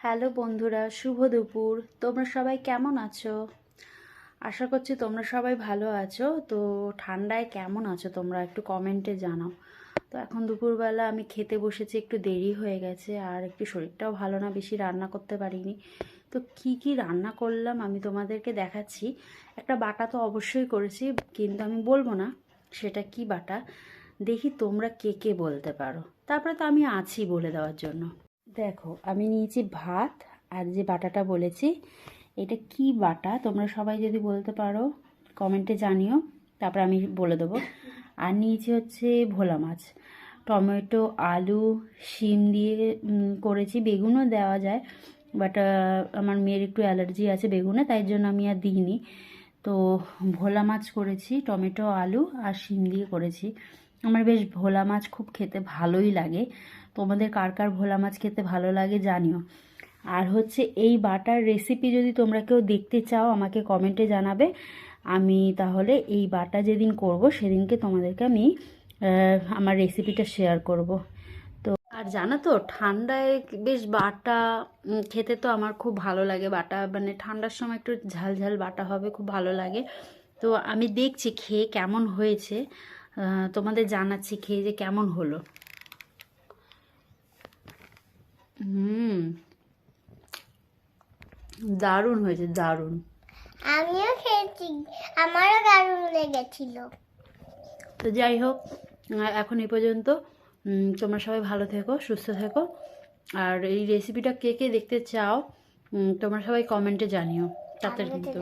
Hello বন্ধুরা, শুভ দুপুর। তোমরা সবাই কেমন আছো? আশা করছি তোমরা সবাই ভালো আছো। তো ঠান্ডায় কেমন আছো তোমরা একটু কমেন্টে জানাও। তো এখন দুপুরবেলা আমি খেতে বসেছি, একটু দেরি হয়ে গেছে আর একটু শরীরটাও ভালো না, বেশি রান্না করতে পারিনি। তো কি রান্না করলাম আমি তোমাদেরকে দেখাচ্ছি। একটা বাটা তো অবশ্যই করেছি, কিন্তু আমি বলবো না সেটা কি বাটা। দেখি তোমরা কে বলতে পারো, তারপরে তো আমি আছি বলে দেওয়ার জন্য। দেখো, আমি নিয়েছি ভাত আর যে বাটাটা বলেছি এটা কি বাটা তোমরা সবাই যদি বলতে পারো কমেন্টে জানিও, তারপর আমি বলে দেবো। আর নিয়েছি হচ্ছে ভোলা মাছ, টমেটো, আলু, শিম দিয়ে করেছি। বেগুনও দেওয়া যায়, বাট আমার মেয়ের একটু অ্যালার্জি আছে বেগুনে, তাই জন্য আমি আর দিইনি। তো ভোলা মাছ করেছি, টমেটো, আলু আর শিম দিয়ে করেছি। আমার বেশ ভোলা মাছ খুব খেতে ভালোই লাগে। তোমাদের কার কার ভোলা মাছ খেতে ভালো লাগে জানিও। আর হচ্ছে এই বাটার রেসিপি যদি তোমরা কেউ দেখতে চাও আমাকে কমেন্টে জানাবে। আমি তাহলে এই বাটা যেদিন করব সেদিনকে তোমাদেরকে আমি আমার রেসিপিটা শেয়ার করব। তো আর জানো তো ঠান্ডায় বেশ বাটা খেতে তো আমার খুব ভালো লাগে। বাটা মানে ঠান্ডার সময় একটু ঝাল ঝাল বাটা হবে, খুব ভালো লাগে। তো আমি দেখছি খেয়ে কেমন হয়েছে, তোমাদের জানাচ্ছি খেয়ে যে কেমন হলো। হুম, দারুণ হয়েছে, দারুণ। আমিও খেয়েছি, আমারও দারুণ লেগেছিল। তো যাই হোক, এখন এই পর্যন্ত। তোমরা সবাই ভালো থেকো, সুস্থ থেকো। আর এই রেসিপিটা কে দেখতে চাও তোমরা সবাই কমেন্টে জানিও তাড়াতাড়ি কিন্তু।